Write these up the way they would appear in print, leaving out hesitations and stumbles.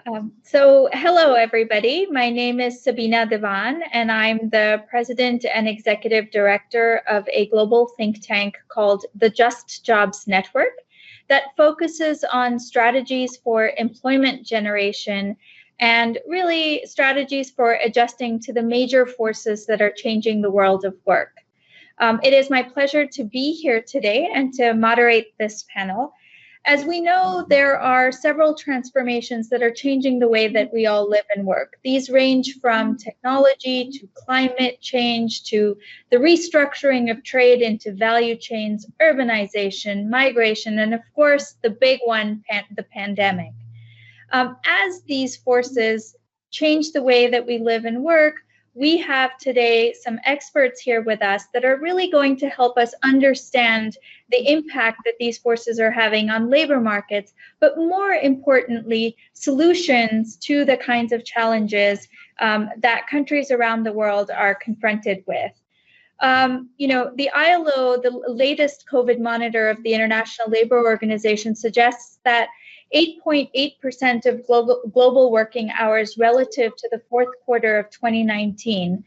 Hello, everybody. My name is Sabina Devan, and I'm the president and executive director of a global think tank called the Just Jobs Network that focuses on strategies for employment generation and really strategies for adjusting to the major forces that are changing the world of work. It is my pleasure to be here today and to moderate this panel. As we know, there are several transformations that are changing the way that we all live and work. These range from technology to climate change to the restructuring of trade into value chains, urbanization, migration, and of course, the big one, the pandemic. As these forces change the way that we live and work, we have today some experts here with us that are really going to help us understand the impact that these forces are having on labor markets, but more importantly, solutions to the kinds of challenges that countries around the world are confronted with. The ILO, the latest COVID monitor of the International Labor Organization, suggests that 8.8% of global working hours relative to the fourth quarter of 2019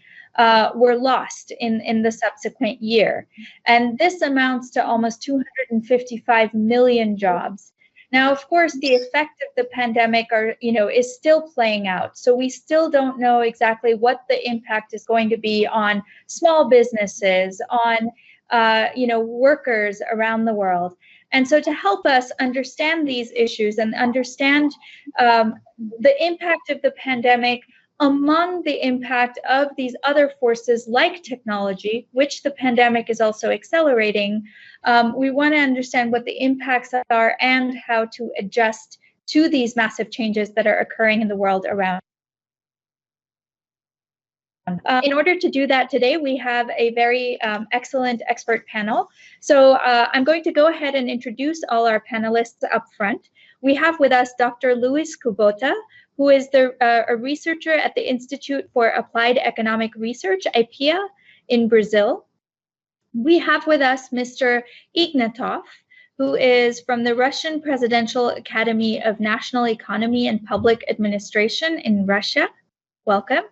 were lost in the subsequent year. And this amounts to almost 255 million jobs. Now, of course, the effect of the pandemic is still playing out. So we still don't know exactly what the impact is going to be on small businesses, on workers around the world. And so to help us understand these issues and understand the impact of the pandemic among the impact of these other forces like technology, which the pandemic is also accelerating, we want to understand what the impacts are and how to adjust to these massive changes that are occurring in the world around. In order to do that today, we have a very excellent expert panel. So I'm going to go ahead and introduce all our panelists up front. We have with us Dr. Luis Kubota, who is a researcher at the Institute for Applied Economic Research, IPEA, in Brazil. We have with us Mr. Ignatov, who is from the Russian Presidential Academy of National Economy and Public Administration in Russia. Welcome.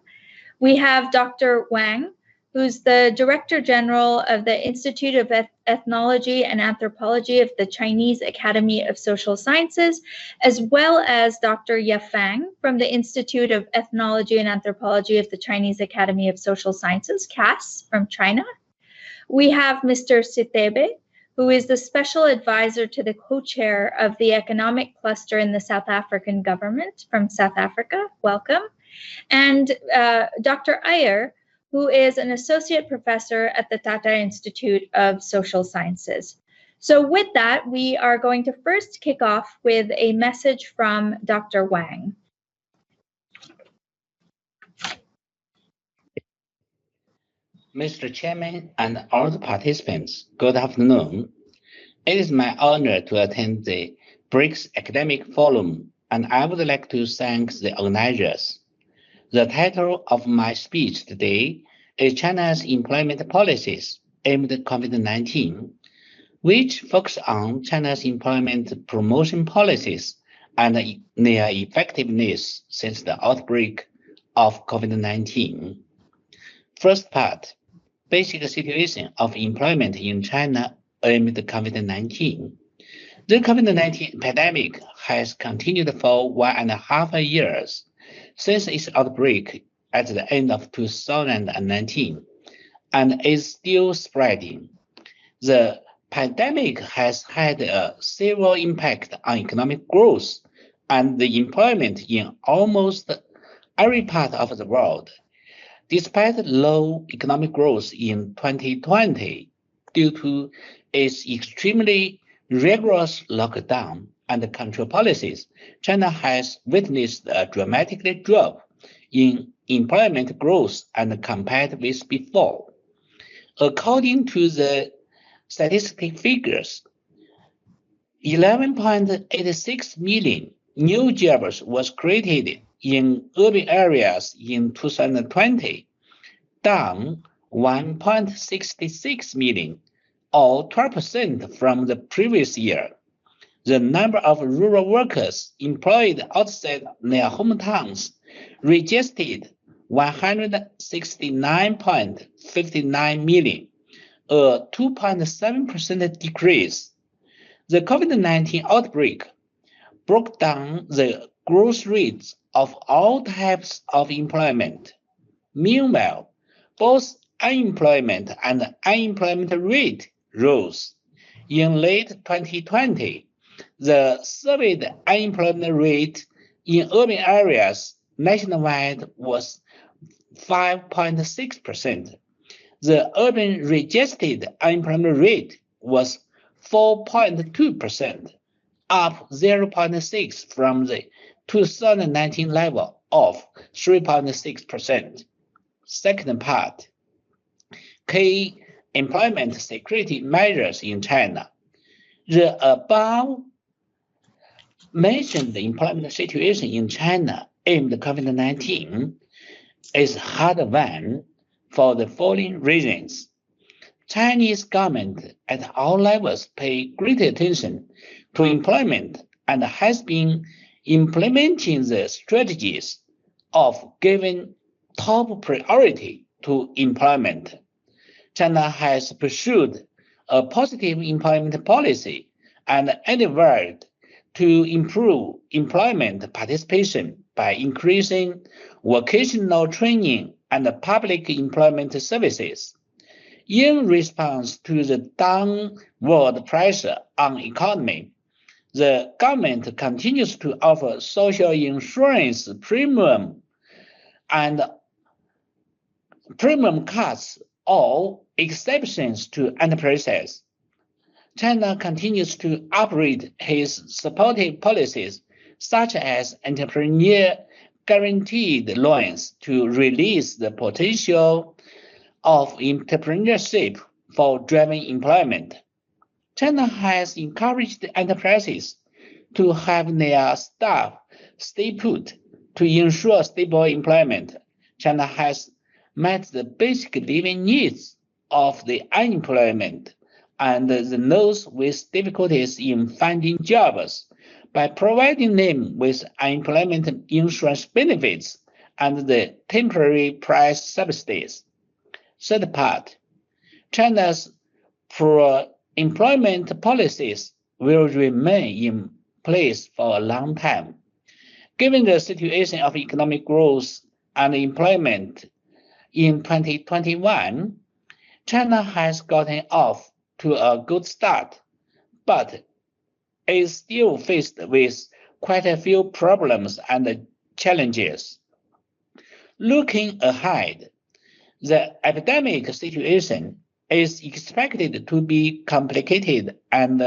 We have Dr. Wang, who's the Director General of the Institute of Ethnology and Anthropology of the Chinese Academy of Social Sciences, as well as Dr. Yafang from the Institute of Ethnology and Anthropology of the Chinese Academy of Social Sciences, CAS, from China. We have Mr. Sitebe, who is the Special Advisor to the Co-Chair of the Economic Cluster in the South African government from South Africa. Welcome. And Dr. Iyer, who is an associate professor at the Tata Institute of Social Sciences. So with that, we are going to first kick off with a message from Dr. Wang. Mr. Chairman and all the participants, good afternoon. It is my honor to attend the BRICS Academic Forum, and I would like to thank the organizers. The title of my speech today is China's Employment Policies Aimed at COVID-19, which focus on China's employment promotion policies and their effectiveness since the outbreak of COVID-19. First part, basic situation of employment in China amid COVID-19. The COVID-19 pandemic has continued for 1.5 years since its outbreak at the end of 2019 and is still spreading. The pandemic has had a severe impact on economic growth and the employment in almost every part of the world. Despite low economic growth in 2020 due to its extremely rigorous lockdown and control policies, China has witnessed a dramatic drop in employment growth and compared with before. According to the statistic figures, 11.86 million new jobs was created in urban areas in 2020, down 1.66 million, or 12% from the previous year. the number of rural workers employed outside their hometowns registered 169.59 million, a 2.7% decrease. The COVID-19 outbreak broke down the growth rates of all types of employment. Meanwhile, both unemployment and unemployment rate rose. In late 2020, the surveyed unemployment rate in urban areas nationwide was 5.6%. The urban registered unemployment rate was 4.2%, up 0.6 from the 2019 level of 3.6%. Second part, key employment security measures in China. The above mentioned employment situation in China amid COVID-19 is hard won for the following reasons. Chinese government at all levels pay great attention to employment and has been implementing the strategies of giving top priority to employment. China has pursued a positive employment policy and endeavored to improve employment participation by increasing vocational training and public employment services. In response to the downward pressure on the economy, the government continues to offer social insurance premium and premium cuts or exceptions to enterprises. China continues to upgrade its supportive policies, such as entrepreneur guaranteed loans to release the potential of entrepreneurship for driving employment. China has encouraged enterprises to have their staff stay put to ensure stable employment. China has met the basic living needs of the unemployed and those with difficulties in finding jobs by providing them with unemployment insurance benefits and the temporary price subsidies. Third part, China's pro-employment policies will remain in place for a long time. Given the situation of economic growth and employment in 2021, China has gotten off to a good start, but is still faced with quite a few problems and challenges. Looking ahead, the epidemic situation is expected to be complicated and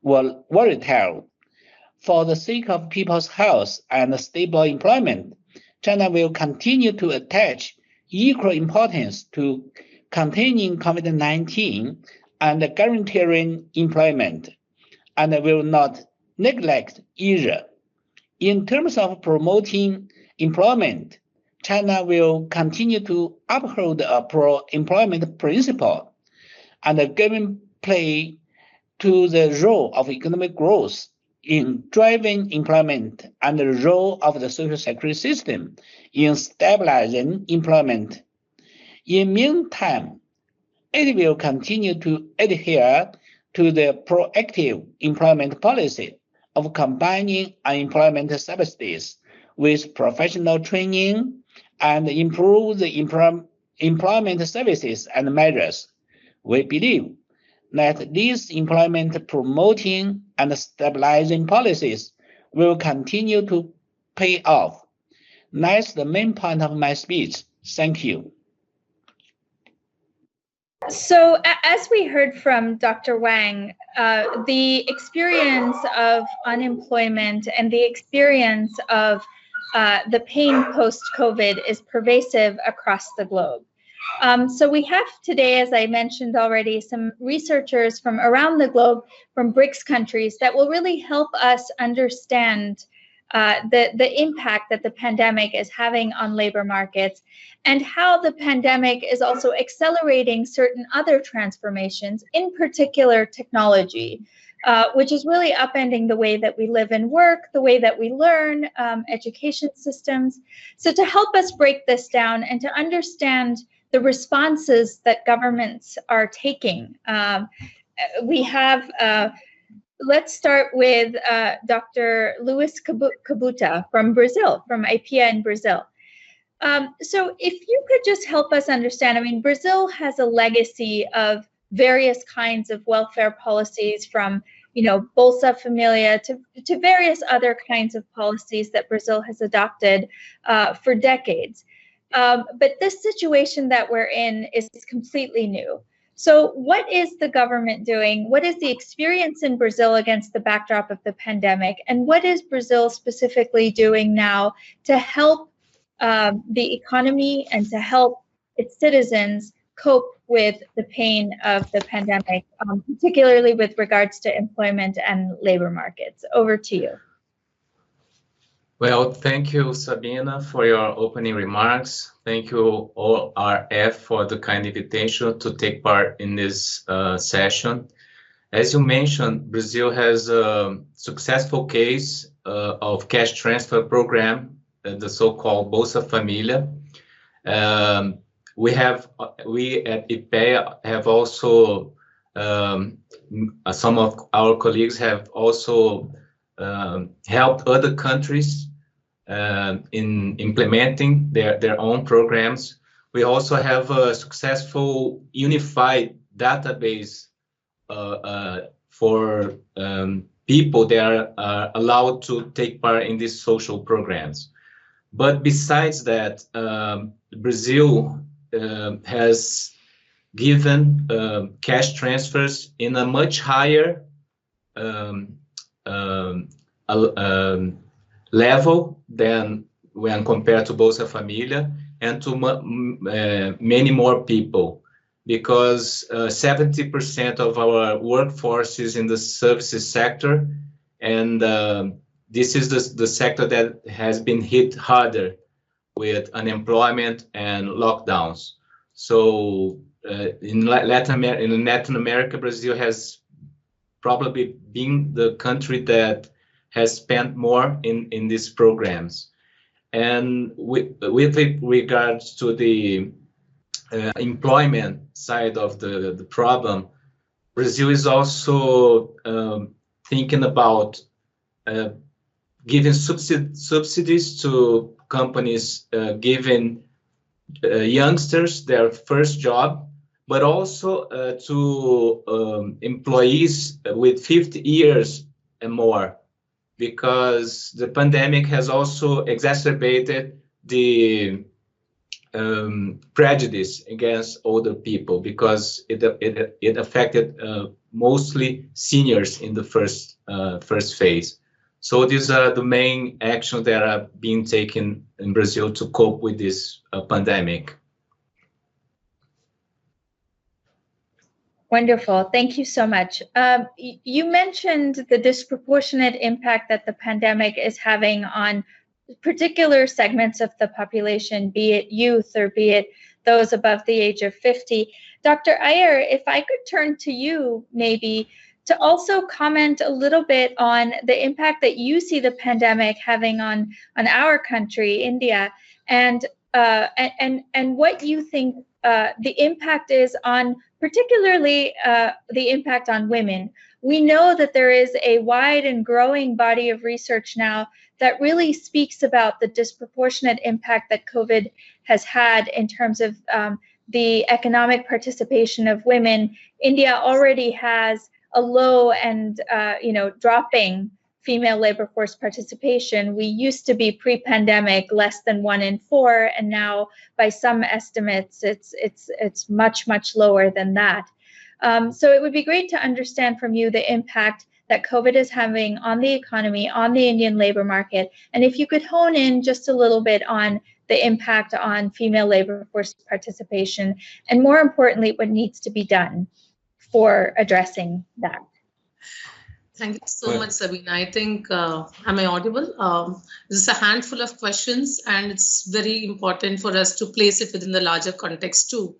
volatile. For the sake of people's health and stable employment, China will continue to attach equal importance to containing COVID-19 and guaranteeing employment, and will not neglect either. In terms of promoting employment, China will continue to uphold a pro-employment principle and giving play to the role of economic growth in driving employment and the role of the social security system in stabilizing employment. In the meantime, it will continue to adhere to the proactive employment policy of combining unemployment subsidies with professional training and improve the employment services and measures. We believe that these employment promoting and stabilizing policies will continue to pay off. That's the main point of my speech. Thank you. So as we heard from Dr. Wang, the experience of unemployment and the experience of the pain post-COVID is pervasive across the globe. So we have today, as I mentioned already, some researchers from around the globe, from BRICS countries, that will really help us understand the impact that the pandemic is having on labor markets, and how the pandemic is also accelerating certain other transformations, in particular technology. which is really upending the way that we live and work, the way that we learn, education systems. So to help us break this down and to understand the responses that governments are taking, we have, let's start with Dr. Luis Cabuta from Brazil, from IPEA in Brazil. So if you could just help us understand, I mean, Brazil has a legacy of various kinds of welfare policies, from, you know, Bolsa Familia to various other kinds of policies that Brazil has adopted for decades. But this situation that we're in is completely new. So what is the government doing? What is the experience in Brazil against the backdrop of the pandemic? And what is Brazil specifically doing now to help the economy and to help its citizens cope with the pain of the pandemic, particularly with regards to employment and labor markets? Over to you. Well, thank you, Sabina, for your opening remarks. Thank you, ORF, for the kind invitation to take part in this session. As you mentioned, Brazil has a successful case of cash transfer program, the so-called Bolsa Familia. We at IPEA have also, some of our colleagues have also helped other countries in implementing their own programs. We also have a successful unified database for people that are allowed to take part in these social programs. But besides that, Brazil has given cash transfers in a much higher level than when compared to Bolsa Familia, and to many more people, because 70% of our workforce is in the services sector, and this is the sector that has been hit harder with unemployment and lockdowns. So in Latin America, Brazil has probably been the country that has spent more in these programs. And with regards to the employment side of the problem, Brazil is also thinking about giving subsidies to companies, giving youngsters their first job, but also to employees with 50 years and more, because the pandemic has also exacerbated the prejudice against older people, because it affected mostly seniors in the first phase. So these are the main actions that are being taken in Brazil to cope with this pandemic. Wonderful. Thank you so much. You mentioned the disproportionate impact that the pandemic is having on particular segments of the population, be it youth or be it those above the age of 50. Dr. Iyer, if I could turn to you maybe to also comment a little bit on the impact that you see the pandemic having on our country, India, and what you think the impact is on, particularly the impact on women. We know that there is a wide and growing body of research now that really speaks about the disproportionate impact that COVID has had in terms of the economic participation of women. India already has a low and dropping female labor force participation. We used to be pre-pandemic less than 1 in 4, and now by some estimates it's much lower than that. So it would be great to understand from you the impact that COVID is having on the economy, on the Indian labor market, and if you could hone in just a little bit on the impact on female labor force participation, and more importantly, what needs to be done for addressing that. Thank you so much, Sabina. I think, am I audible? This is a handful of questions, and it's very important for us to place it within the larger context too.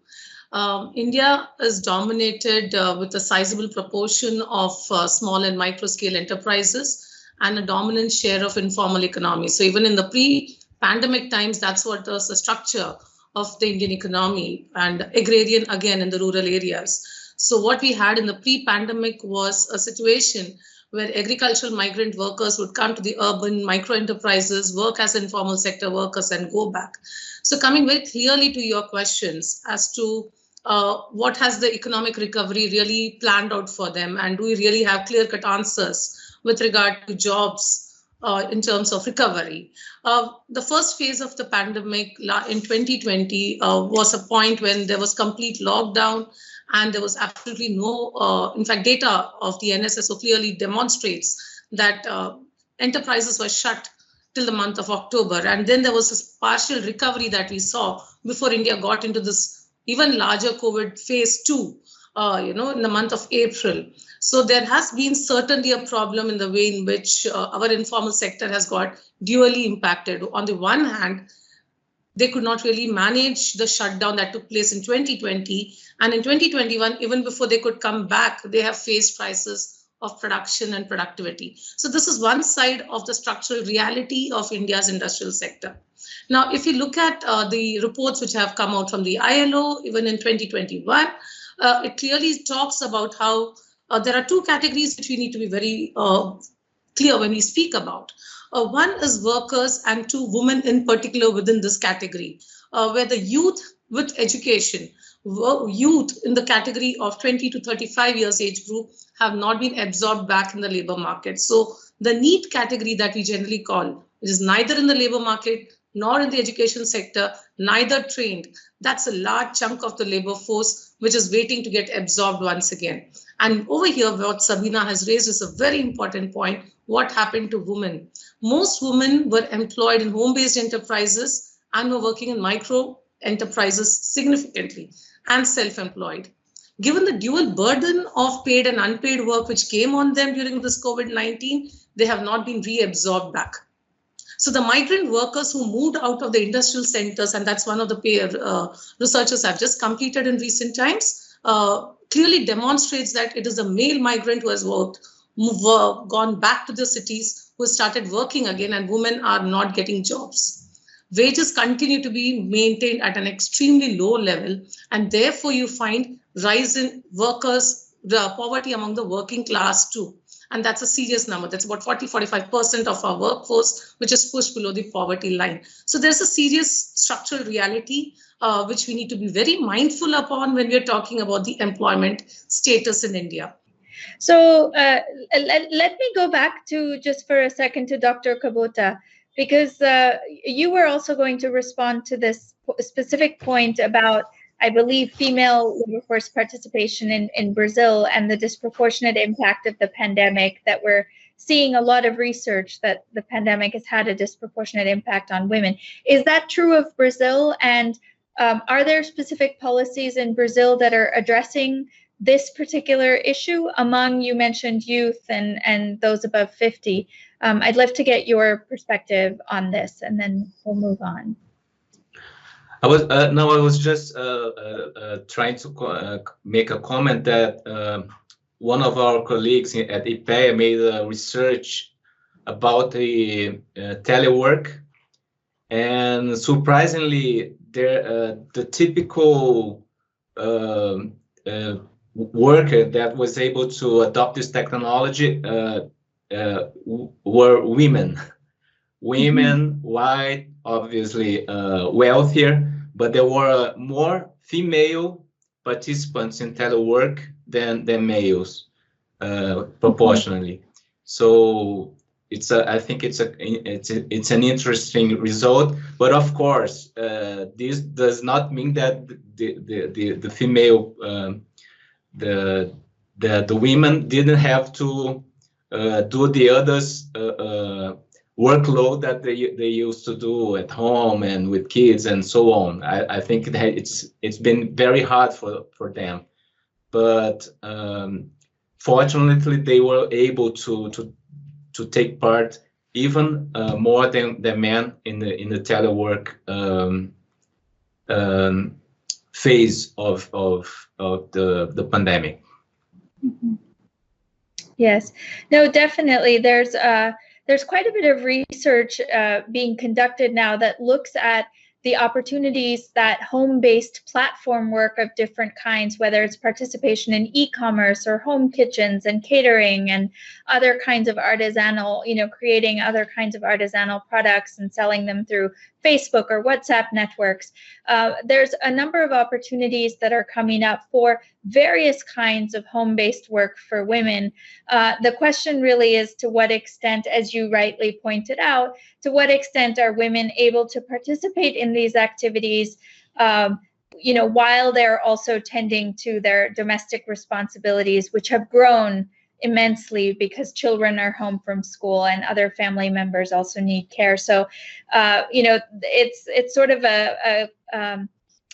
India is dominated with a sizable proportion of small and micro scale enterprises and a dominant share of informal economy. So even in the pre-pandemic times, that's what was the structure of the Indian economy, and agrarian again in the rural areas. So what we had in the pre-pandemic was a situation where agricultural migrant workers would come to the urban micro enterprises, work as informal sector workers and go back. So coming very clearly to your questions as to what has the economic recovery really planned out for them, and do we really have clear-cut answers with regard to jobs in terms of recovery? The first phase of the pandemic in 2020 was a point when there was complete lockdown, and there was absolutely no, in fact, data of the NSSO clearly demonstrates that enterprises were shut till the month of October. And then there was this partial recovery that we saw before India got into this even larger COVID phase 2, in the month of April. So there has been certainly a problem in the way in which our informal sector has got dually impacted. On the one hand, they could not really manage the shutdown that took place in 2020. And in 2021, even before they could come back, they have faced crisis of production and productivity. So this is one side of the structural reality of India's industrial sector. Now, if you look at the reports which have come out from the ILO, even in 2021, it clearly talks about how there are two categories which we need to be very clear when we speak about. One is workers, and two, women in particular within this category, where the youth with education, youth in the category of 20 to 35 years age group have not been absorbed back in the labor market. So the NEET category that we generally call, which is neither in the labor market nor in the education sector, neither trained, that's a large chunk of the labor force which is waiting to get absorbed once again. And over here, what Sabina has raised is a very important point. What happened to women? Most women were employed in home-based enterprises and were working in micro enterprises significantly and self-employed. Given the dual burden of paid and unpaid work which came on them during this COVID-19, they have not been reabsorbed back. So the migrant workers who moved out of the industrial centers, and that's one of the researchers have just completed in recent times, clearly demonstrates that it is a male migrant who has gone back to the cities, who started working again, and women are not getting jobs. Wages continue to be maintained at an extremely low level, and therefore you find rise in workers, the poverty among the working class too. And that's a serious number. That's about 40-45% of our workforce, which is pushed below the poverty line. So there's a serious structural reality which we need to be very mindful upon when we're talking about the employment status in India. So let me go back to just for a second to Dr. Kubota, because you were also going to respond to this specific point about, I believe, female labor force participation in Brazil and the disproportionate impact of the pandemic, that we're seeing a lot of research that the pandemic has had a disproportionate impact on women. Is that true of Brazil? And are there specific policies in Brazil that are addressing this particular issue among, you mentioned youth and those above 50? I'd love to get your perspective on this, and then we'll move on. I was just trying to make a comment that one of our colleagues at IPEA made a research about the telework, and surprisingly, the typical worker that was able to adopt this technology were women. Women, white, obviously wealthier, but there were more female participants in telework than males proportionally. So I think it's an interesting result. But of course, this does not mean that the female the women didn't have to do the others workload that they used to do at home and with kids and so on. I think that it's been very hard for them, but fortunately they were able to take part even more than the men in the telework phase of the pandemic. Mm-hmm. Yes, no, definitely. There's quite a bit of research being conducted now that looks at the opportunities that home-based platform work of different kinds, whether it's participation in e-commerce or home kitchens and catering and other kinds of artisanal, creating other kinds of artisanal products and selling them through Facebook or WhatsApp networks. There's a number of opportunities that are coming up for various kinds of home-based work for women. The question really is, to what extent, as you rightly pointed out, to what extent are women able to participate in these activities, while they're also tending to their domestic responsibilities, which have grown immensely because children are home from school and other family members also need care. So, it's sort of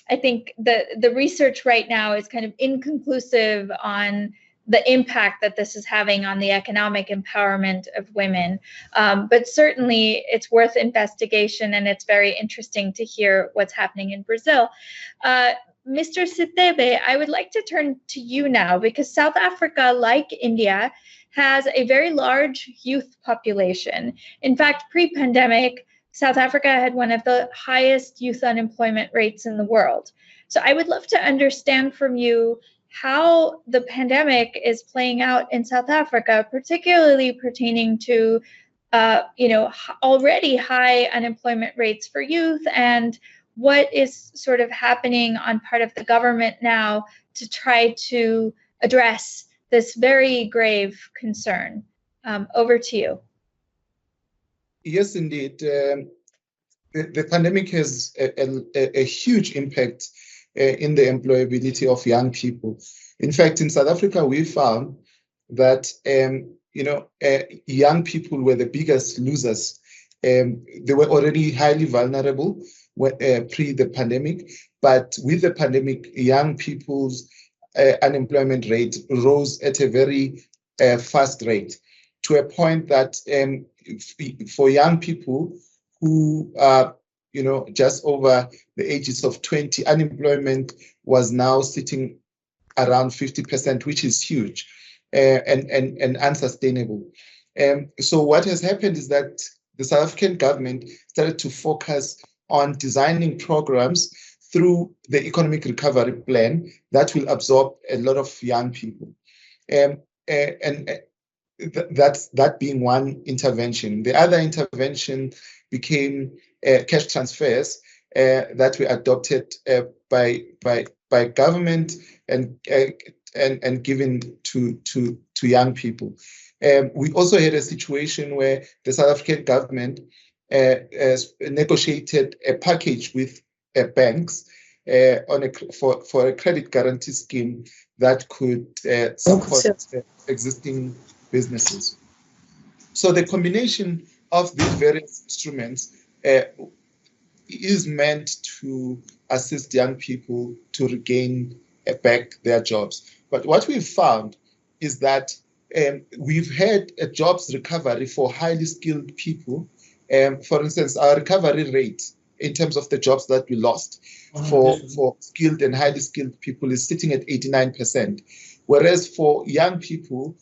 I think the research right now is kind of inconclusive on the impact that this is having on the economic empowerment of women. But certainly it's worth investigation, and it's very interesting to hear what's happening in Brazil. Mr. Sitebe, I would like to turn to you now, because South Africa, like India, has a very large youth population. In fact, pre-pandemic, South Africa had one of the highest youth unemployment rates in the world. So I would love to understand from you how the pandemic is playing out in South Africa, particularly pertaining to already high unemployment rates for youth, and what is sort of happening on part of the government now to try to address this very grave concern. Over to you. Yes, indeed. The pandemic has a huge impact in the employability of young people. In fact, in South Africa, we found that young people were the biggest losers. They were already highly vulnerable pre the pandemic, but with the pandemic, young people's unemployment rate rose at a very fast rate, to a point that for young people who are just over the ages of 20, unemployment was now sitting around 50%, which is huge and unsustainable. So what has happened is that the South African government started to focus on designing programs through the economic recovery plan that will absorb a lot of young people. That's that being one intervention. The other intervention became cash transfers that were adopted by government and given to young people. We also had a situation where the South African government negotiated a package with banks for a credit guarantee scheme that could support existing businesses. So the combination of these various instruments is meant to assist young people to regain back their jobs. But what we've found is that we've had a jobs recovery for highly skilled people. For instance, our recovery rate in terms of the jobs that we lost for skilled and highly skilled people is sitting at 89%. Whereas for young people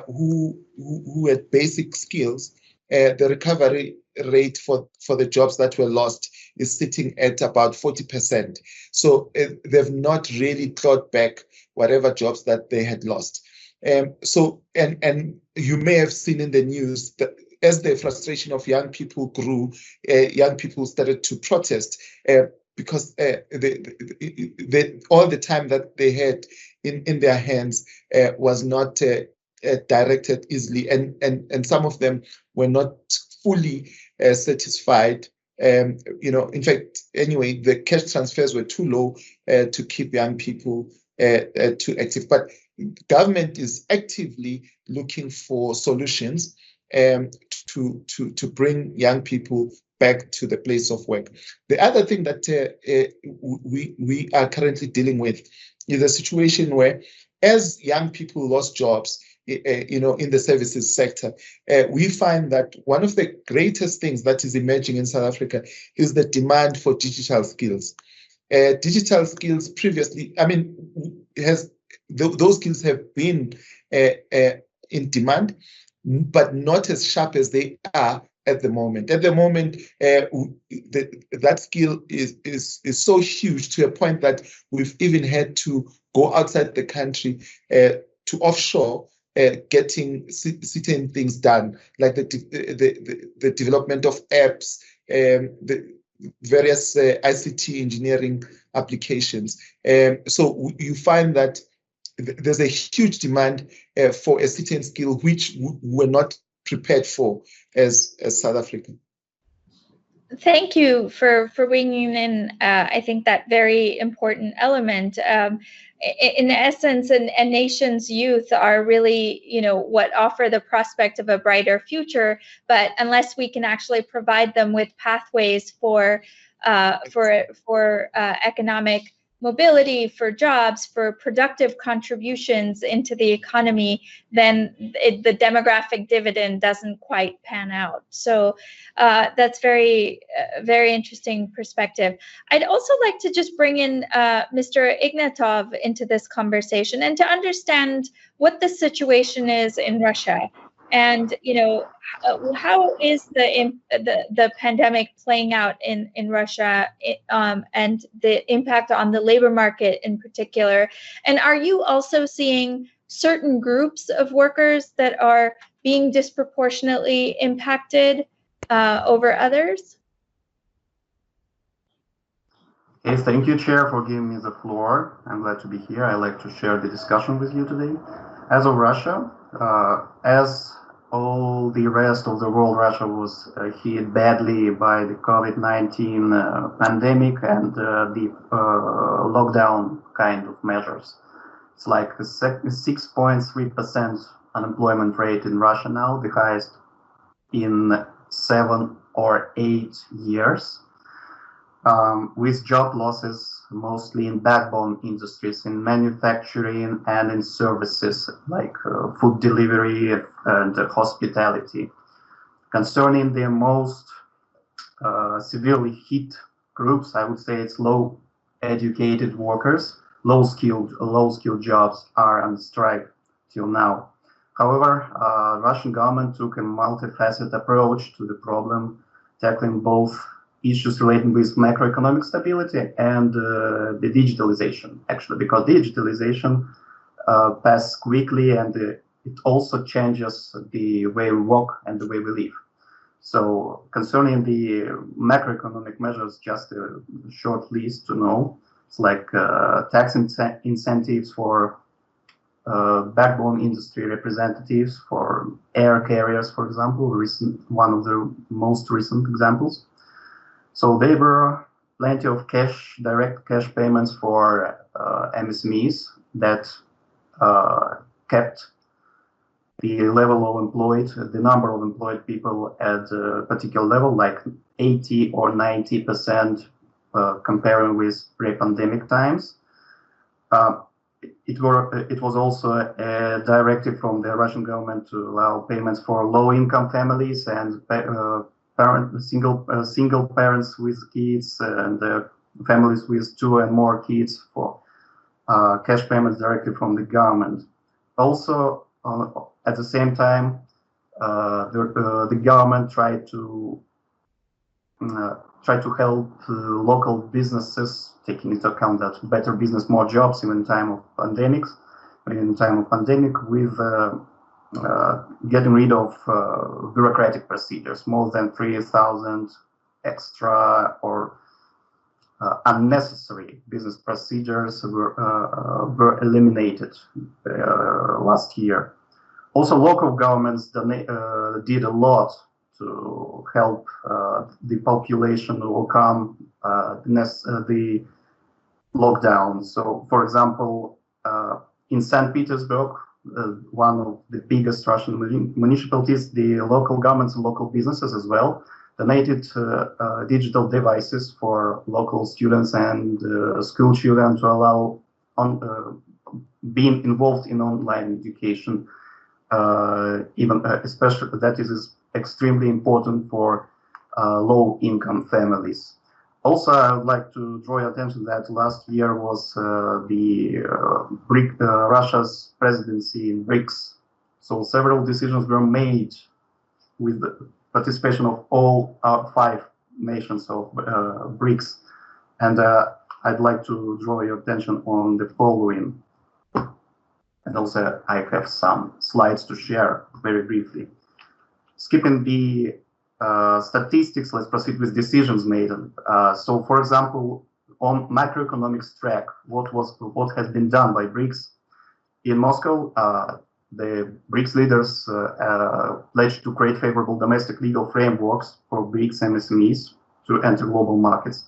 who had basic skills, the recovery rate for the jobs that were lost is sitting at about 40%. So they've not really clawed back whatever jobs that they had lost. And you may have seen in the news that as the frustration of young people grew, young people started to protest because all the time that they had in their hands was not directed easily, and some of them were not fully satisfied. In fact, anyway, the cash transfers were too low to keep young people too active. But government is actively looking for solutions to bring young people back to the place of work. The other thing that we are currently dealing with is a situation where, as young people lost jobs, in the services sector, we find that one of the greatest things that is emerging in South Africa is the demand for digital skills. digital skills previously, I mean, those skills have been in demand, but not as sharp as they are at the moment. At the moment, that skill is so huge to a point that we've even had to go outside the country to offshore, getting certain things done, like the development of apps, the various ICT engineering applications. So you find that there's a huge demand for a certain skill which we're not prepared for as South Africa. Thank you for bringing in, I think, that very important element. In essence, a nation's youth are really, what offer the prospect of a brighter future. But unless we can actually provide them with pathways for economic mobility, for jobs, for productive contributions into the economy, then the demographic dividend doesn't quite pan out. So that's very interesting perspective. I'd also like to just bring in Mr. Ignatov into this conversation and to understand what the situation is in Russia. And how is the pandemic playing out in Russia, and the impact on the labor market in particular? And are you also seeing certain groups of workers that are being disproportionately impacted over others? Hey, thank you, Chair, for giving me the floor. I'm glad to be here. I'd like to share the discussion with you today. As of Russia, as all the rest of the world, Russia was hit badly by the COVID-19 pandemic and the lockdown kind of measures. It's like a 6.3% unemployment rate in Russia now, the highest in 7 or 8 years, with job losses mostly in backbone industries, in manufacturing and in services like food delivery and hospitality. Concerning the most severely hit groups, I would say it's low educated workers. Low skilled jobs are on strike till now. However, Russian government took a multifaceted approach to the problem, tackling both issues relating with macroeconomic stability and the digitalization, actually, because digitalization passes quickly and it also changes the way we work and the way we live. So concerning the macroeconomic measures, just a short list to know. It's like tax incentives for backbone industry representatives, for air carriers, for example, one of the most recent examples. So there were plenty of direct cash payments for MSMEs that kept the level of the number of employed people at a particular level, like 80 or 90%, comparing with pre-pandemic times. It was also a directive from the Russian government to allow payments for low-income families and single parents with kids and families with 2 and more kids for cash payments directly from the government. Also, at the same time, the government tried to help local businesses, taking into account that better business, more jobs, even in time of pandemic, with getting rid of bureaucratic procedures. More than 3,000 extra or unnecessary business procedures were eliminated last year. Also, local governments did a lot to help the population overcome the lockdown. So, for example, in St. Petersburg, one of the biggest Russian municipalities, the local governments and local businesses as well donated digital devices for local students and school children to allow being involved in online education. Especially that is extremely important for low-income families. Also, I would like to draw your attention that last year was Russia's presidency in BRICS. So several decisions were made with the participation of all 5 nations of BRICS. And I'd like to draw your attention on the following. And also, I have some slides to share very briefly. Skipping the statistics, let's proceed with decisions made. So, for example, on macroeconomics track, what has been done by BRICS in Moscow? The BRICS leaders pledged to create favorable domestic legal frameworks for BRICS MSMEs to enter global markets.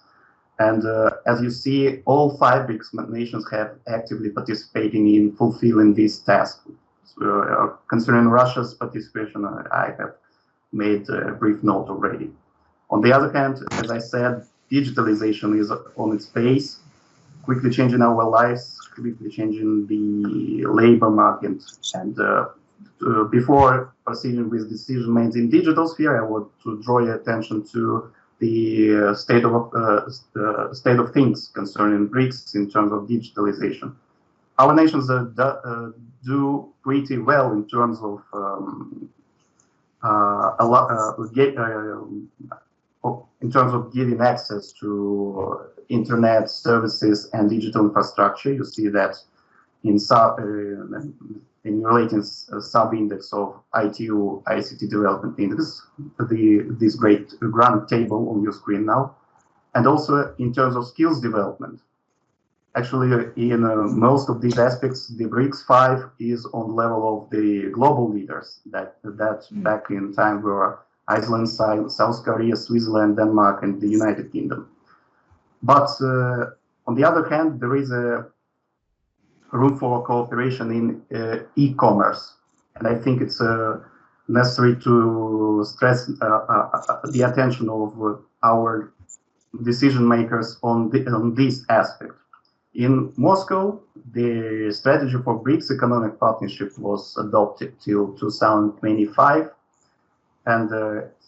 And as you see, all 5 BRICS nations have actively participating in fulfilling this task. Concerning Russia's participation, I have made a brief note already. On the other hand, as I said, digitalization is on its pace, quickly changing our lives, quickly changing the labor market. And before proceeding with decision made in digital sphere, I want to draw your attention to the state of things concerning BRICS in terms of digitalization. Our nations do pretty well in terms of giving access to internet services and digital infrastructure. You see that in relating sub-index of ITU ICT development index, this great grand table on your screen now, and also in terms of skills development. Actually, in most of these aspects, the BRICS 5 is on the level of the global leaders that back in time were Iceland, South Korea, Switzerland, Denmark, and the United Kingdom. But on the other hand, there is a room for cooperation in e-commerce, and I think it's necessary to stress the attention of our decision makers on this aspect. In Moscow, the strategy for BRICS economic partnership was adopted till 2025, and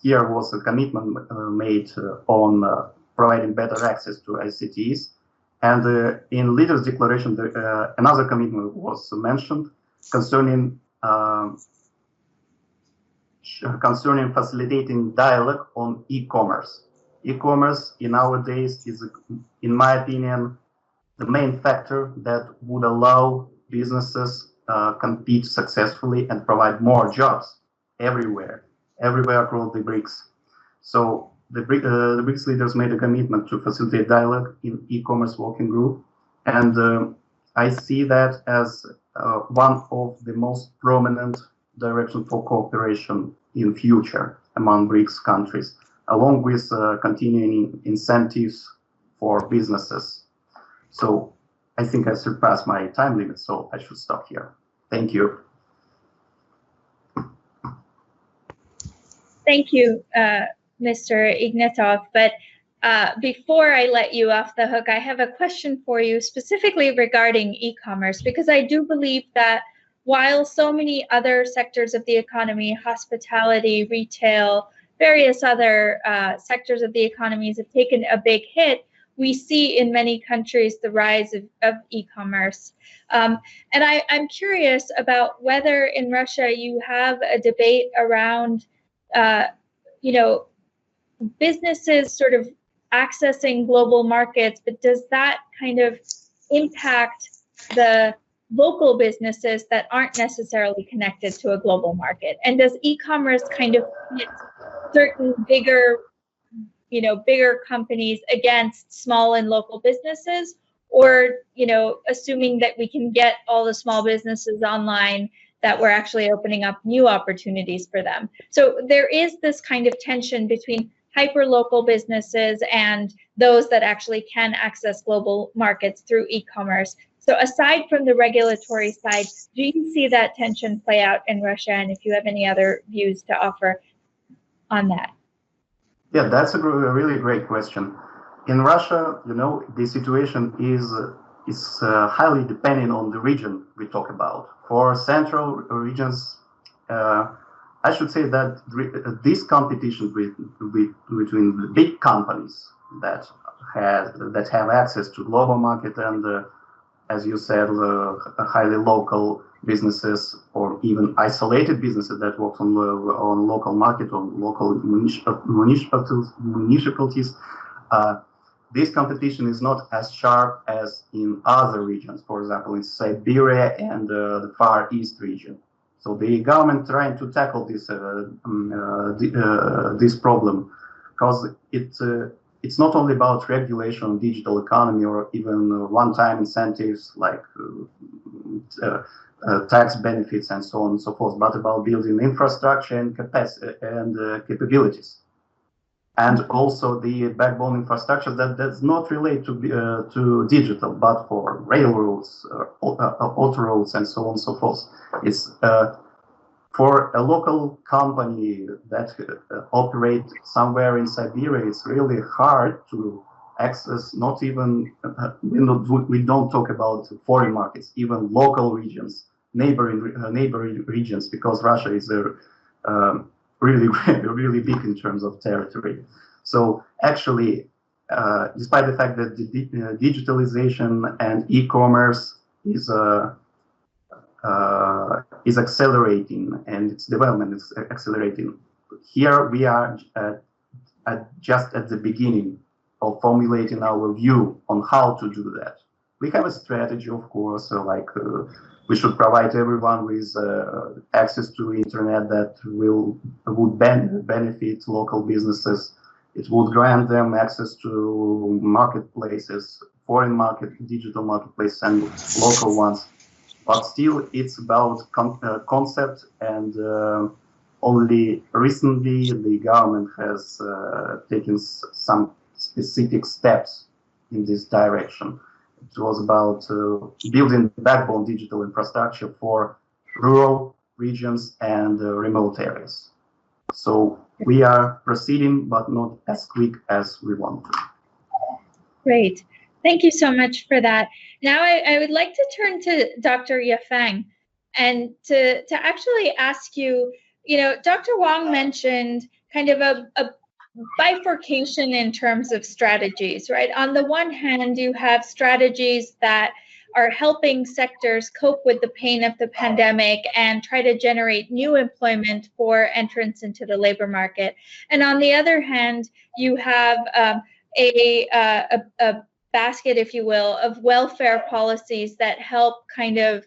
here was a commitment made on providing better access to ICTs. And in leaders' declaration, another commitment was mentioned concerning facilitating dialogue on e-commerce. E-commerce in our days is, in my opinion, the main factor that would allow businesses compete successfully and provide more jobs everywhere across the BRICS. So the BRICS leaders made a commitment to facilitate dialogue in e-commerce working group, and I see that as one of the most prominent directions for cooperation in future among BRICS countries, along with continuing incentives for businesses. So I think I surpassed my time limit, so I should stop here. Thank you. Thank you, Mr. Ignatov. But before I let you off the hook, I have a question for you specifically regarding e-commerce, because I do believe that while so many other sectors of the economy, hospitality, retail, various other sectors of the economies have taken a big hit, we see in many countries the rise of e-commerce. And I'm curious about whether in Russia you have a debate around businesses sort of accessing global markets, but does that kind of impact the local businesses that aren't necessarily connected to a global market? And does e-commerce kind of hit certain bigger companies against small and local businesses, or, assuming that we can get all the small businesses online, that we're actually opening up new opportunities for them? So there is this kind of tension between hyper-local businesses and those that actually can access global markets through e-commerce. So aside from the regulatory side, do you see that tension play out in Russia? And if you have any other views to offer on that? Yeah, that's a really great question. In Russia, the situation is highly dependent on the region we talk about. For central regions, I should say that this competition between the big companies that have access to global market and, as you said, highly local businesses or even isolated businesses that work on local market or local municipalities. This competition is not as sharp as in other regions, for example, in Siberia and the Far East region. So the government trying to tackle this this problem, because it's not only about regulation on digital economy or even one-time incentives like tax benefits and so on and so forth, but about building infrastructure and capacity and capabilities. And also the backbone infrastructure that does not relate to digital, but for railroads, autoroads, and so on and so forth. It's for a local company that operates somewhere in Siberia, it's really hard to access. Not even we don't talk about foreign markets, even local regions, neighboring regions, because Russia is really big in terms of territory. So actually, despite the fact that the digitalization and e-commerce is accelerating and its development is accelerating, here we are just at the beginning of formulating our view on how to do that. We have a strategy, of course, we should provide everyone with access to internet that would benefit local businesses. It would grant them access to marketplaces, foreign market, digital marketplaces, and local ones. But still, it's about concept, and only recently the government has taken some specific steps in this direction. It was about building backbone digital infrastructure for rural regions and remote areas. So we are proceeding, but not as quick as we want. Great. Thank you so much for that. Now I would like to turn to Dr. Yafeng and to actually ask you, Dr. Wang mentioned kind of a bifurcation in terms of strategies, right? On the one hand, you have strategies that are helping sectors cope with the pain of the pandemic and try to generate new employment for entrance into the labor market. And on the other hand, you have a basket, if you will, of welfare policies that help kind of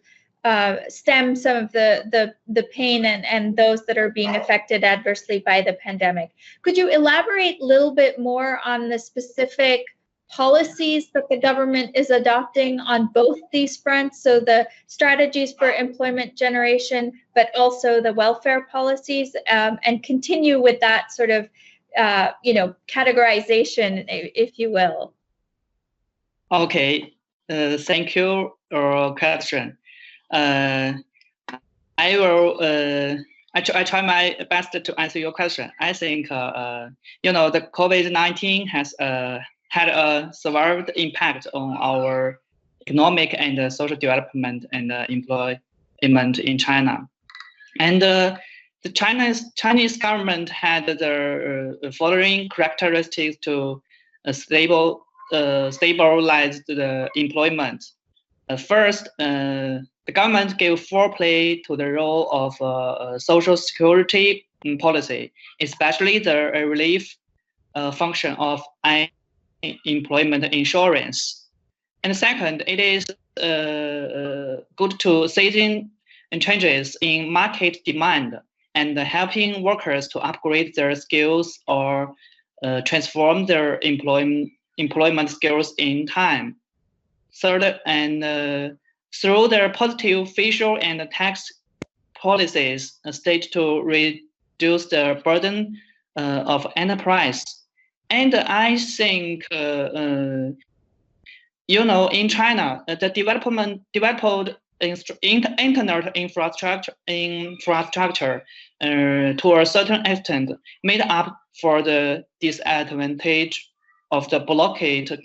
stem some of the pain and those that are being affected adversely by the pandemic. Could you elaborate a little bit more on the specific policies that the government is adopting on both these fronts? So the strategies for employment generation, but also the welfare policies, and continue with that sort of, categorization, if you will. Okay, thank you for your question. I try my best to answer your question. I think the COVID-19 has had a severe impact on our economic and social development and employment in China. And the Chinese government had the following characteristics to stabilize the employment. First, the government gave foreplay to the role of social security policy, especially the relief function of unemployment insurance. And second, it is good to seizing changes in market demand and helping workers to upgrade their skills or transform their employment skills in time. Third, and through their positive fiscal and tax policies, state to reduce the burden of enterprise. And I think, in China, the developed internet infrastructure to a certain extent made up for the disadvantage of the blockade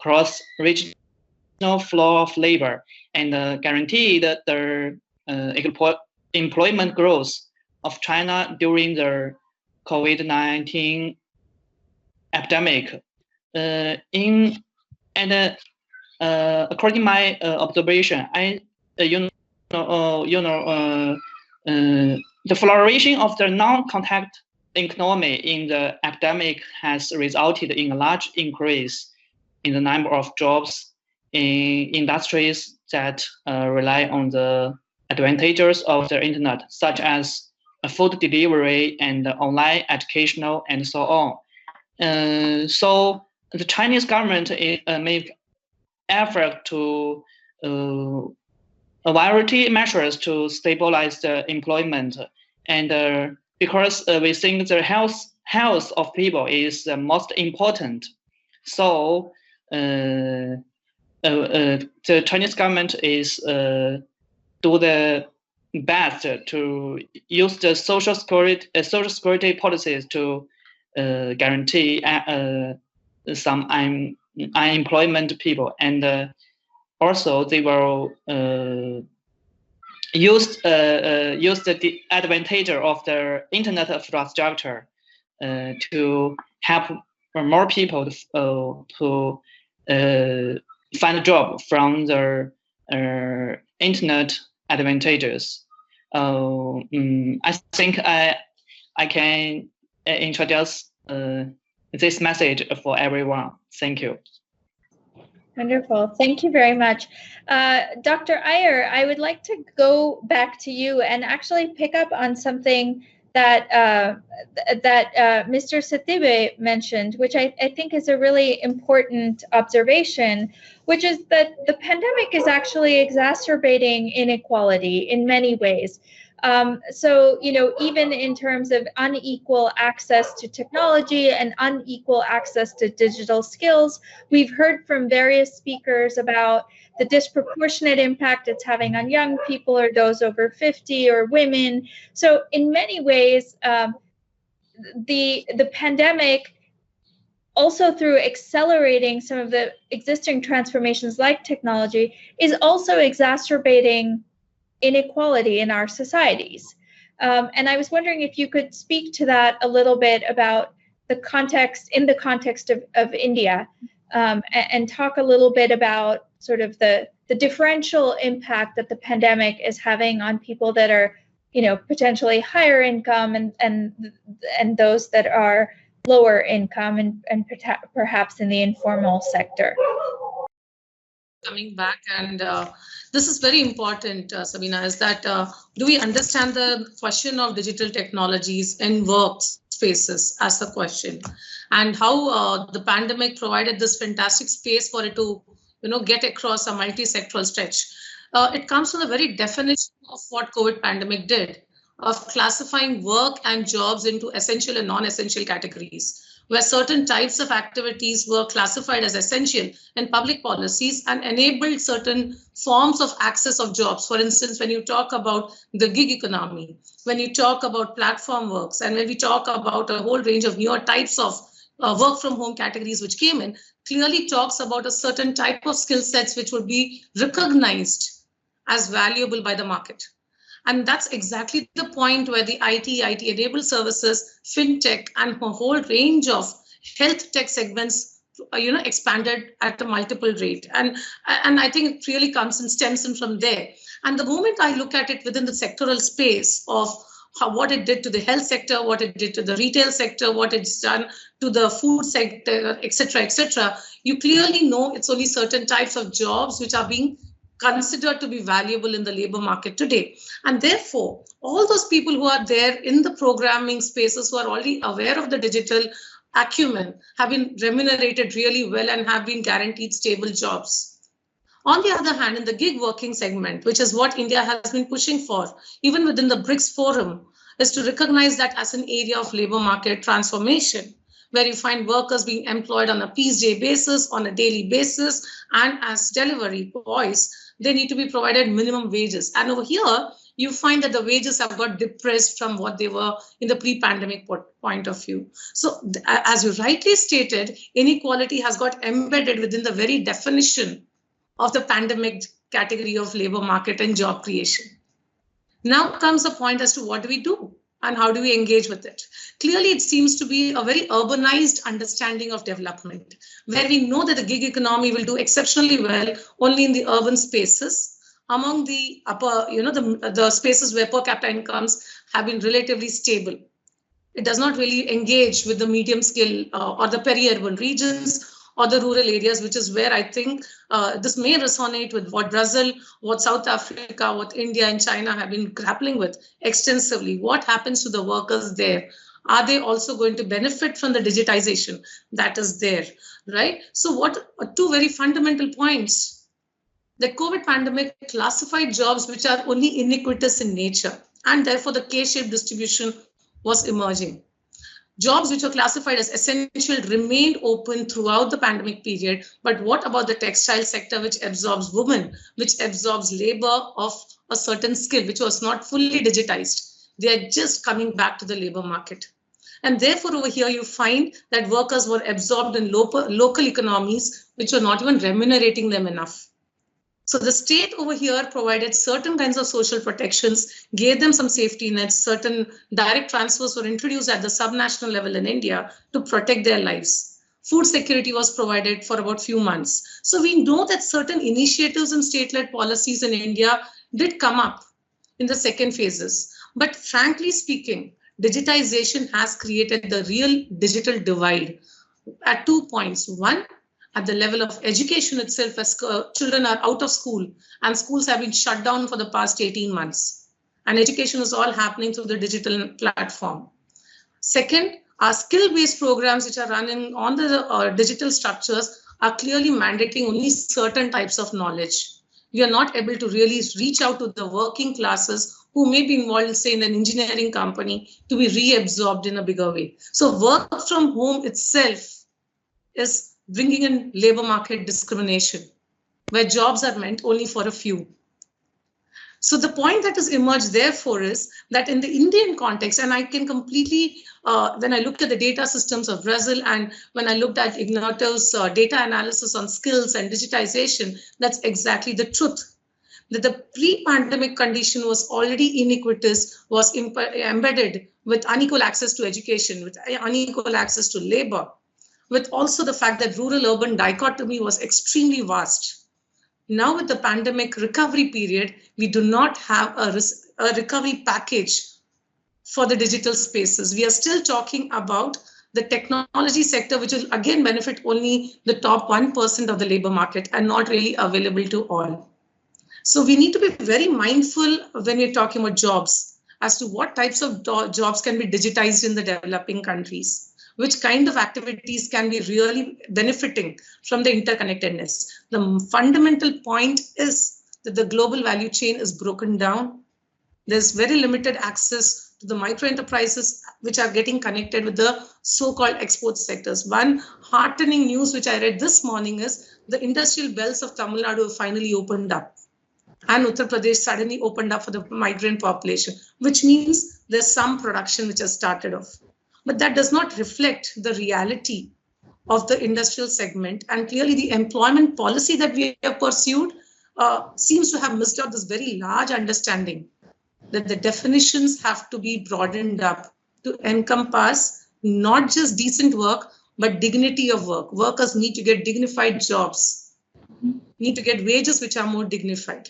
cross-regional flow of labor, and guaranteed the employment growth of China during the COVID-19 epidemic. According to my observation, the flourishing of the non-contact economy in the academic has resulted in a large increase in the number of jobs in industries that rely on the advantages of the internet, such as food delivery and online educational and so on. So the Chinese government make effort to a variety of measures to stabilize the employment, and because we think the health of people is the most important, so the Chinese government is do the best to use the social security policies to guarantee some unemployment people, and also they will use the advantage of the internet infrastructure to help more people to find a job from the internet advantages. I think I can introduce this message for everyone. Thank you. Wonderful. Thank you very much. Dr. Iyer, I would like to go back to you and actually pick up on something that Mr. Satibe mentioned, which I think is a really important observation, which is that the pandemic is actually exacerbating inequality in many ways. So, even in terms of unequal access to technology and unequal access to digital skills, we've heard from various speakers about the disproportionate impact it's having on young people or those over 50 or women. So in many ways, the pandemic, also through accelerating some of the existing transformations like technology, is also exacerbating inequality in our societies. And I was wondering if you could speak to that a little bit about the context of India, and talk a little bit about sort of the differential impact that the pandemic is having on people that are, potentially higher income and those that are lower income and perhaps in the informal sector. Coming back, and this is very important, Sabina, is that do we understand the question of digital technologies in workspaces as the question, and how the pandemic provided this fantastic space for it to, get across a multi-sectoral stretch. It comes from the very definition of what COVID pandemic did, of classifying work and jobs into essential and non-essential categories, where certain types of activities were classified as essential in public policies and enabled certain forms of access of jobs. For instance, when you talk about the gig economy, when you talk about platform works, and when we talk about a whole range of newer types of work from home categories which came in, clearly talks about a certain type of skill sets which would be recognized as valuable by the market. And that's exactly the point where the IT-enabled services, fintech, and a whole range of health tech segments, expanded at a multiple rate. And I think it really comes and stems in from there. And the moment I look at it within the sectoral space of what it did to the health sector, what it did to the retail sector, what it's done to the food sector, etc., you clearly know it's only certain types of jobs which are being considered to be valuable in the labor market today. And therefore, all those people who are there in the programming spaces who are already aware of the digital acumen have been remunerated really well and have been guaranteed stable jobs. On the other hand, in the gig working segment, which is what India has been pushing for, even within the BRICS forum, is to recognize that as an area of labor market transformation, where you find workers being employed on a piece day basis, on a daily basis, and as delivery boys, they need to be provided minimum wages. And over here, you find that the wages have got depressed from what they were in the pre-pandemic point of view. So as you rightly stated, inequality has got embedded within the very definition of the pandemic category of labor market and job creation. Now comes the point as to what do we do? And how do we engage with it? Clearly, it seems to be a very urbanized understanding of development, where we know that the gig economy will do exceptionally well only in the urban spaces, among the upper, the spaces where per capita incomes have been relatively stable. It does not really engage with the medium scale or the peri-urban regions or the rural areas, which is where I think this may resonate with what Brazil, what South Africa, what India and China have been grappling with extensively. What happens to the workers there? Are they also going to benefit from the digitization that is there, right? So what are two very fundamental points? The COVID pandemic classified jobs which are only iniquitous in nature, and therefore the K-shaped distribution was emerging. Jobs which were classified as essential remained open throughout the pandemic period. But what about the textile sector, which absorbs women, which absorbs labor of a certain skill, which was not fully digitized? They are just coming back to the labor market. And therefore, over here, you find that workers were absorbed in local economies, which were not even remunerating them enough. So the state over here provided certain kinds of social protections, gave them some safety nets, certain direct transfers were introduced at the subnational level in India to protect their lives. Food security was provided for about a few months. So we know that certain initiatives and state-led policies in India did come up in the second phases. But frankly speaking, digitization has created the real digital divide at 2 points. One, at the level of education itself, as children are out of school and schools have been shut down for the past 18 months. And education is all happening through the digital platform. Second, our skill-based programs which are running on the digital structures are clearly mandating only certain types of knowledge. We are not able to really reach out to the working classes who may be involved, say, in an engineering company to be reabsorbed in a bigger way. So work from home itself is bringing in labor market discrimination, where jobs are meant only for a few. So the point that has emerged therefore is that in the Indian context, and I can completely, when I looked at the data systems of Brazil and when I looked at Ignato's data analysis on skills and digitization, that's exactly the truth. That the pre-pandemic condition was already iniquitous, was embedded with unequal access to education, with unequal access to labor, with also the fact that rural-urban dichotomy was extremely vast. Now with the pandemic recovery period, we do not have a recovery package for the digital spaces. We are still talking about the technology sector, which will again benefit only the top 1% of the labor market and not really available to all. So we need to be very mindful when we're talking about jobs as to what types of jobs can be digitized in the developing countries. Which kind of activities can be really benefiting from the interconnectedness. The fundamental point is that the global value chain is broken down. There's very limited access to the micro enterprises which are getting connected with the so-called export sectors. One heartening news which I read this morning is the industrial belts of Tamil Nadu have finally opened up. And Uttar Pradesh suddenly opened up for the migrant population, which means there's some production which has started off. But that does not reflect the reality of the industrial segment. And clearly the employment policy that we have pursued seems to have missed out this very large understanding that the definitions have to be broadened up to encompass not just decent work, but dignity of work. Workers need to get dignified jobs, need to get wages which are more dignified.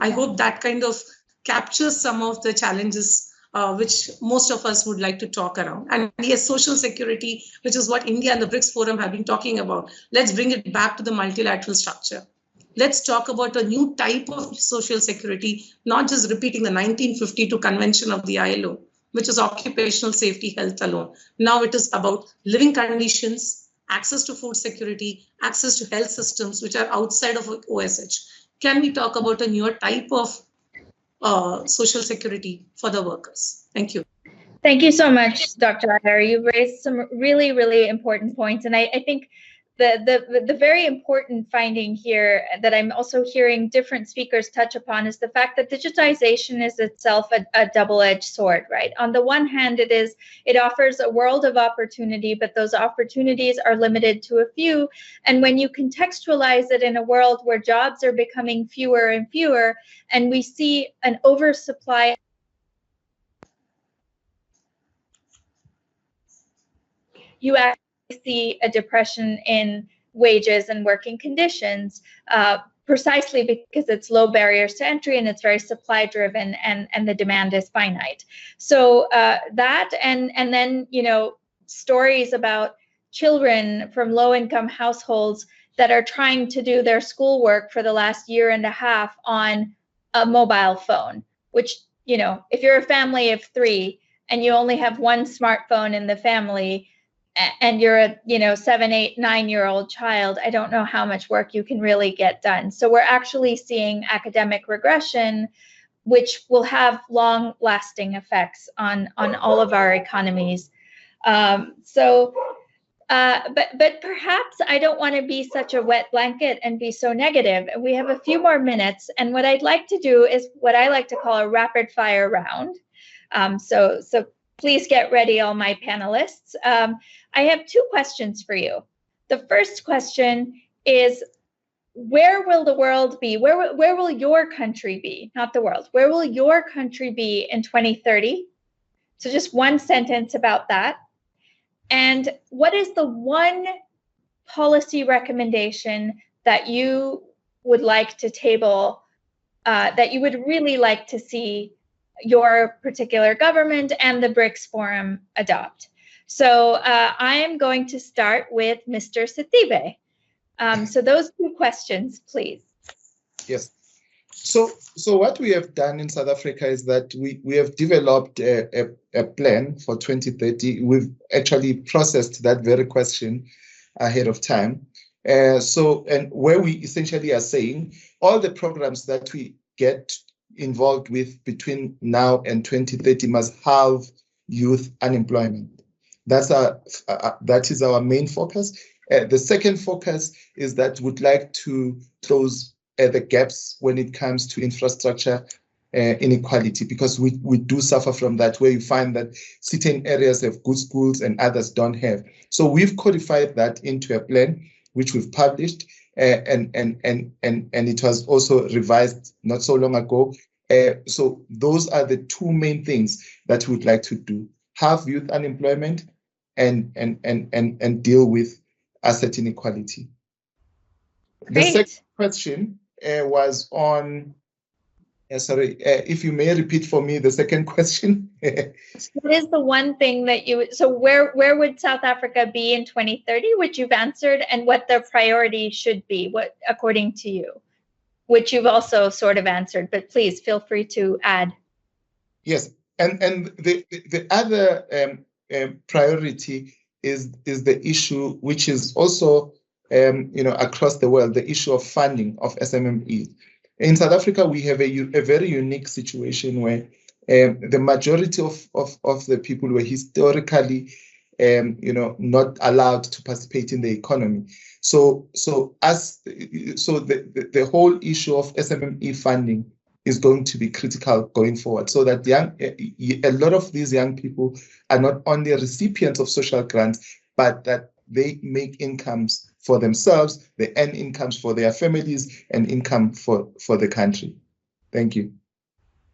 I hope that kind of captures some of the challenges which most of us would like to talk around. And yes, social security, which is what India and the BRICS Forum have been talking about. Let's bring it back to the multilateral structure. Let's talk about a new type of social security, not just repeating the 1952 convention of the ILO, which is occupational safety health alone. Now it is about living conditions, access to food security, access to health systems, which are outside of OSH. Can we talk about a newer type of social security for the workers? Thank you. Thank you so much, Dr. Iyer. You raised some really, really important points. And I think the very important finding here that I'm also hearing different speakers touch upon is the fact that digitization is itself a double-edged sword, right? On the one hand, it offers a world of opportunity, but those opportunities are limited to a few. And when you contextualize it in a world where jobs are becoming fewer and fewer, and we see an oversupply you actually see a depression in wages and working conditions, precisely because it's low barriers to entry and it's very supply driven, and the demand is finite. So that and then, you know, stories about children from low income households that are trying to do their schoolwork for the last year and a half on a mobile phone, which, you know, if you're a family of 3 and you only have one smartphone in the family, and you're a, you know, 7, 8, 9-year-old child, I don't know how much work you can really get done. So we're actually seeing academic regression, which will have long-lasting effects on all of our economies. But perhaps I don't want to be such a wet blanket and be so negative. We have a few more minutes, and what I'd like to do is what I like to call a rapid fire round. So please get ready, all my panelists. I have 2 questions for you. The first question is, where will the world be? Where will your country be? Not the world. Where will your country be in 2030? So just one sentence about that. And what is the one policy recommendation that you would like to table, that you would really like to see your particular government and the BRICS Forum adopt? So I am going to start with Mr. Sithibe. So those 2 questions, please. Yes. So what we have done in South Africa is that we have developed a plan for 2030. We've actually processed that very question ahead of time. And where we essentially are saying all the programs that we get involved with between now and 2030 must halve youth unemployment. That is our main focus. The second focus is that we'd like to close the gaps when it comes to infrastructure inequality, because we do suffer from that, where you find that certain areas have good schools and others don't have. So we've codified that into a plan which we've published, and it was also revised not so long ago. So those are the 2 main things that we'd like to do: halve youth unemployment and deal with asset inequality. Great. The second question was on, sorry, if you may repeat for me the second question. What is the one thing that you, so where would South Africa be in 2030, which you've answered, and what the priority should be, what according to you, which you've also sort of answered, but please feel free to add. Yes, and the other priority is the issue, which is also across the world, the issue of funding of SMMEs. In South Africa, we have a very unique situation where the majority of the people were historically not allowed to participate in the economy. So the whole issue of SMME funding is going to be critical going forward, so that a lot of these young people are not only recipients of social grants, but that they make incomes for themselves, they earn incomes for their families, and income for the country. Thank you.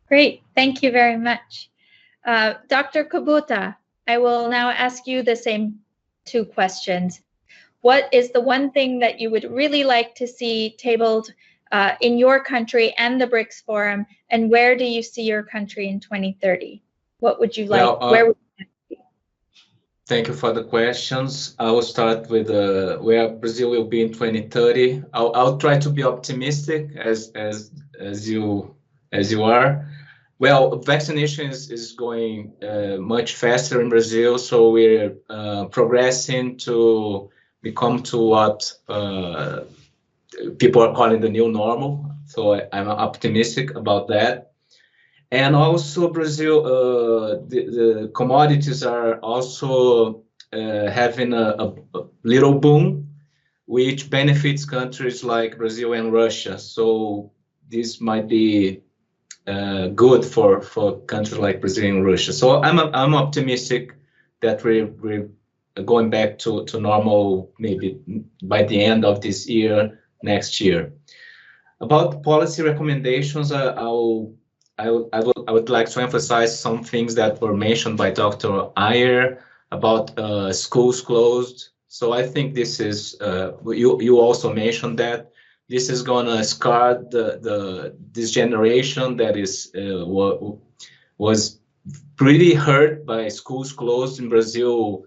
Great, thank you very much. Dr. Kabuta, I will now ask you the same 2 questions. What is the one thing that you would really like to see tabled in your country and the BRICS Forum, and where do you see your country in 2030? What would you like? Where would you be? Thank you for the questions. I will start with where Brazil will be in 2030. I'll try to be optimistic as you are. Well, vaccination is going much faster in Brazil, so we're progressing to become to what people are calling the new normal. So I'm optimistic about that. And also Brazil, the commodities are also having a little boom, which benefits countries like Brazil and Russia. So this might be good for countries like Brazil and Russia. So I'm optimistic that we're going back to normal maybe by the end of this year, next year. About policy recommendations, I would like to emphasize some things that were mentioned by Dr. Ayer about schools closed. So I think this is you also mentioned that this is gonna scar this generation that is was pretty hurt by schools closed in Brazil.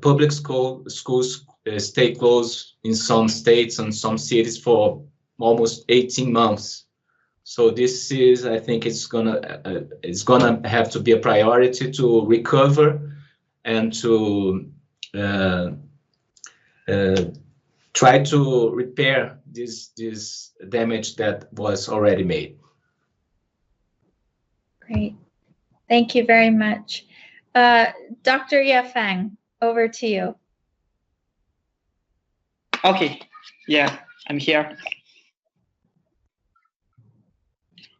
Public schools stay closed in some states and some cities for almost 18 months. So this is, I think, it's gonna have to be a priority to recover and to try to repair this damage that was already made. Great. Thank you very much. Dr. Yafang, over to you. Okay, yeah, I'm here.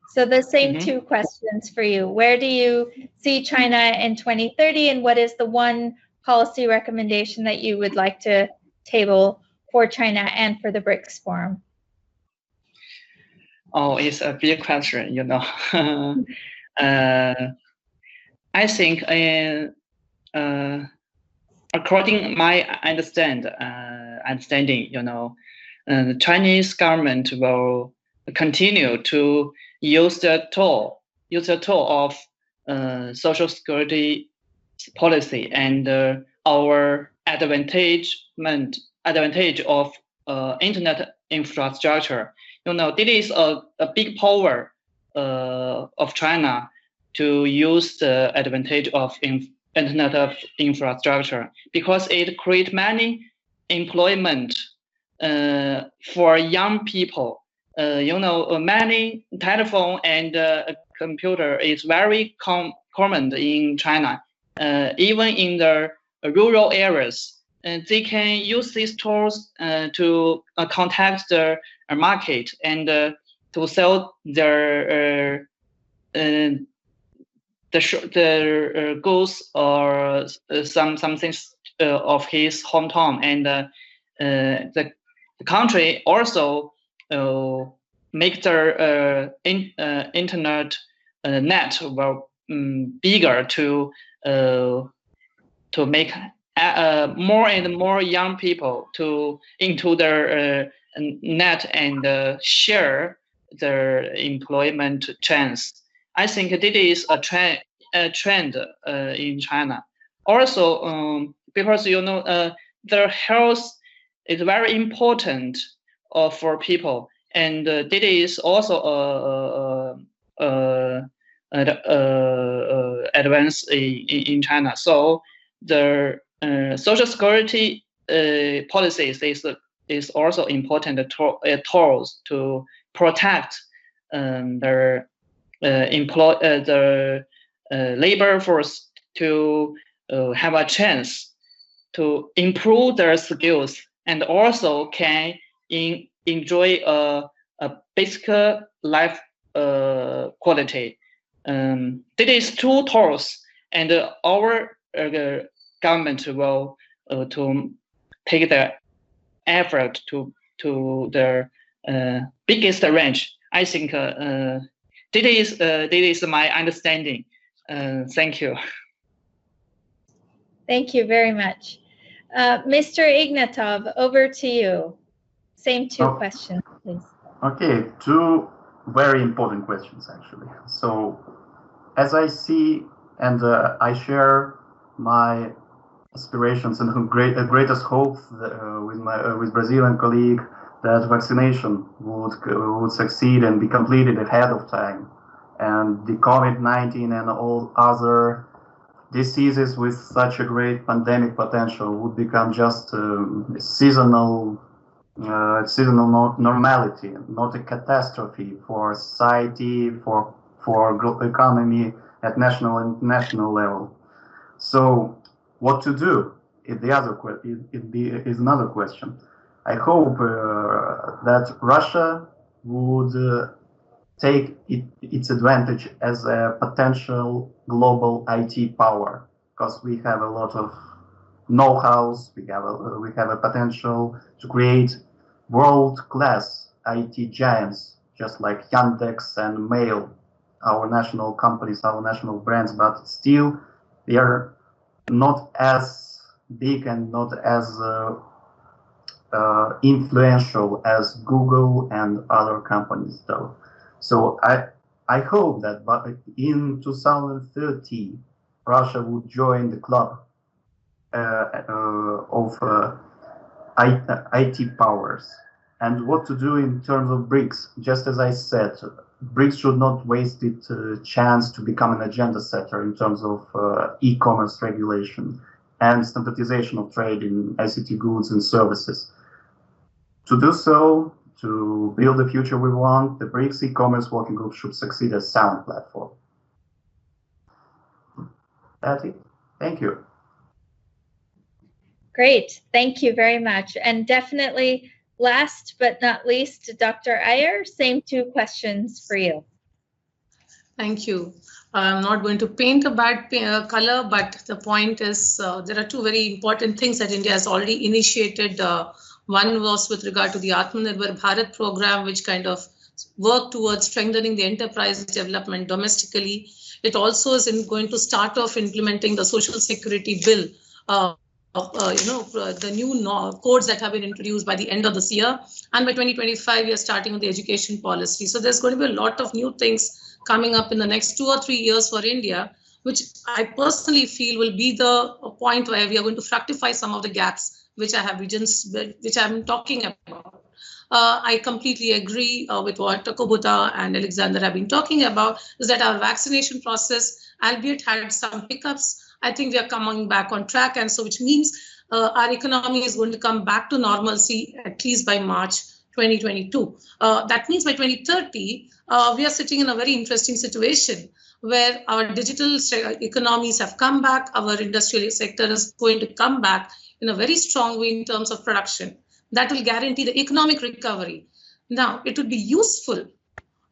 So the same two questions for you. Where do you see China in 2030, and what is the one policy recommendation that you would like to table for China and for the BRICS Forum? Oh, it's a big question, you know. I think, according my understanding, you know, the Chinese government will continue to use the tool of social security policy and our advantage of internet infrastructure. You know, this is a big power of China to use the advantage of internet of infrastructure, because it creates many employment for young people. You know, many telephone and computer is very common in China, even in the rural areas. They can use these tools to contact the market and to sell their the goods or some things of his hometown, and the country also make their internet net well bigger to make more and more young people into their net and share their employment chance. I think this is a trend in China. Also, because you know their health is very important for people, and this is also advance in China. So the social security policies is also important tools to protect their the labor force to have a chance to improve their skills, and also can enjoy a basic life quality. This is two tools, and our government will to take the effort to the biggest range. I think this is my understanding. Thank you. Thank you very much. Mr. Ignatov, over to you. Same two questions, please. Okay, two very important questions, actually. So, as I see, and I share my aspirations and greatest hopes with my Brazilian colleague, that vaccination would succeed and be completed ahead of time, and the COVID-19 and all other diseases with such a great pandemic potential would become just seasonal normality, not a catastrophe for society, for global economy at national and international level. So, what to do is another question. I hope that Russia would take its advantage as a potential global IT power, because we have a lot of know-hows. We have a potential to create world-class IT giants, just like Yandex and Mail, our national companies, our national brands. But still, they are not as big and not as influential as Google and other companies, though. So I hope that in 2030, Russia would join the club of IT powers. And what to do in terms of BRICS? Just as I said, BRICS should not waste its chance to become an agenda setter in terms of e-commerce regulation and standardization of trade in ICT goods and services. To do so, to build the future we want, the BRICS e-commerce working group should succeed as a sound platform. That's it. Thank you. Great. Thank you very much. And definitely, last but not least, Dr. Iyer, same two questions for you. Thank you. I'm not going to paint a bad color, but the point is there are two very important things that India has already initiated. One was with regard to the Atmanirbhar Bharat program, which kind of worked towards strengthening the enterprise development domestically. It also is going to start off implementing the social security bill, the new codes that have been introduced by the end of this year. And by 2025, we are starting with the education policy. So there's going to be a lot of new things coming up in the next 2 or 3 years for India, which I personally feel will be the point where we are going to fructify some of the gaps which I've been talking about. I completely agree with what Kubota and Alexander have been talking about, is that our vaccination process, albeit had some hiccups, I think we are coming back on track. And so which means our economy is going to come back to normalcy, at least by March 2022. That means by 2030, we are sitting in a very interesting situation where our digital economies have come back, our industrial sector is going to come back in a very strong way in terms of production. That will guarantee the economic recovery. Now, it would be useful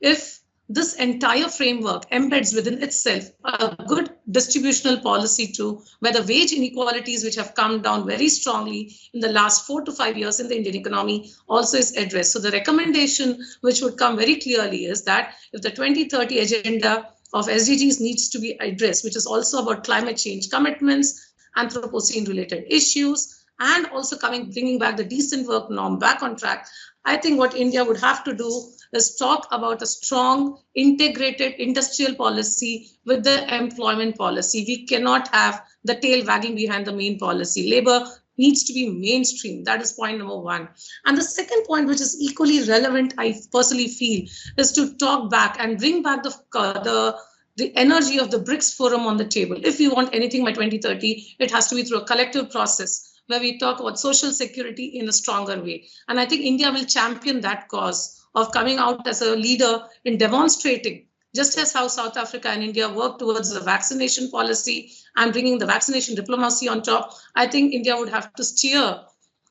if this entire framework embeds within itself a good distributional policy too, where the wage inequalities which have come down very strongly in the last 4 to 5 years in the Indian economy also is addressed. So the recommendation which would come very clearly is that if the 2030 agenda of SDGs needs to be addressed, which is also about climate change commitments, Anthropocene related issues, and also bringing back the decent work norm back on track, I think what India would have to do is talk about a strong integrated industrial policy with the employment policy. We cannot have the tail wagging behind the main policy. Labor needs to be mainstream. That is point number one. And the second point, which is equally relevant, I personally feel, is to talk back and bring back the energy of the BRICS forum on the table. If we want anything by 2030, it has to be through a collective process where we talk about social security in a stronger way. And I think India will champion that cause of coming out as a leader in demonstrating, just as how South Africa and India work towards the vaccination policy and bringing the vaccination diplomacy on top. I think India would have to steer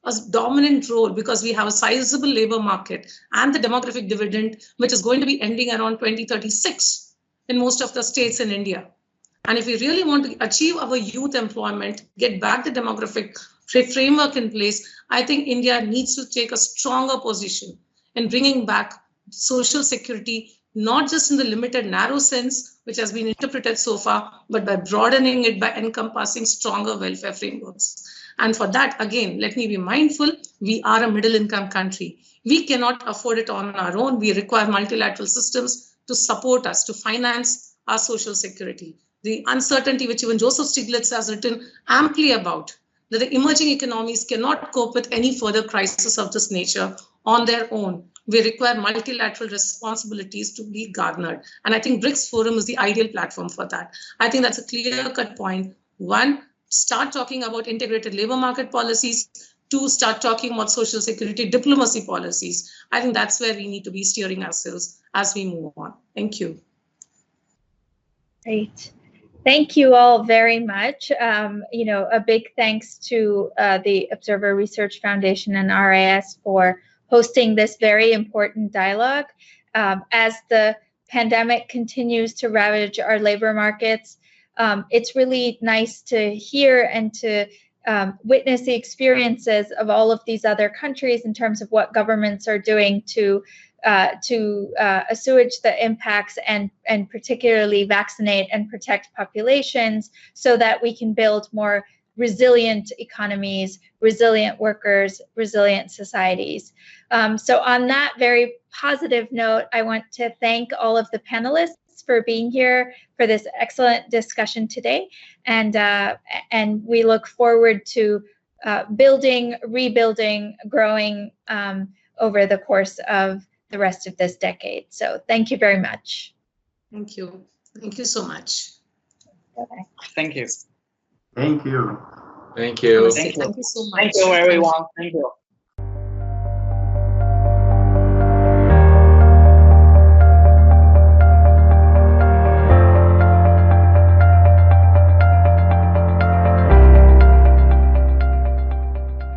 a dominant role because we have a sizable labor market and the demographic dividend, which is going to be ending around 2036 in most of the states in India. And if we really want to achieve our youth employment, get back the demographic framework in place, I think India needs to take a stronger position in bringing back social security, not just in the limited narrow sense, which has been interpreted so far, but by broadening it by encompassing stronger welfare frameworks. And for that, again, let me be mindful, we are a middle income country. We cannot afford it on our own. We require multilateral systems to support us, to finance our social security. The uncertainty which even Joseph Stiglitz has written amply about, that the emerging economies cannot cope with any further crisis of this nature on their own. We require multilateral responsibilities to be garnered. And I think BRICS Forum is the ideal platform for that. I think that's a clear-cut point. One, start talking about integrated labor market policies. Two, start talking about social security diplomacy policies. I think that's where we need to be steering ourselves as we move on. Thank you. Great. Thank you all very much. A big thanks to the Observer Research Foundation and RIS for hosting this very important dialogue. As the pandemic continues to ravage our labor markets, it's really nice to hear and to witness the experiences of all of these other countries in terms of what governments are doing to assuage the impacts and particularly vaccinate and protect populations so that we can build more resilient economies, resilient workers, resilient societies. So on that very positive note, I want to thank all of the panelists for being here for this excellent discussion today. And we look forward to building, rebuilding, growing over the course of the rest of this decade. So thank you very much. Thank you. Thank you so much. Bye-bye. Thank you. Thank you. Thank you. Thank you. Thank you so much. Thank you, everyone. Thank you.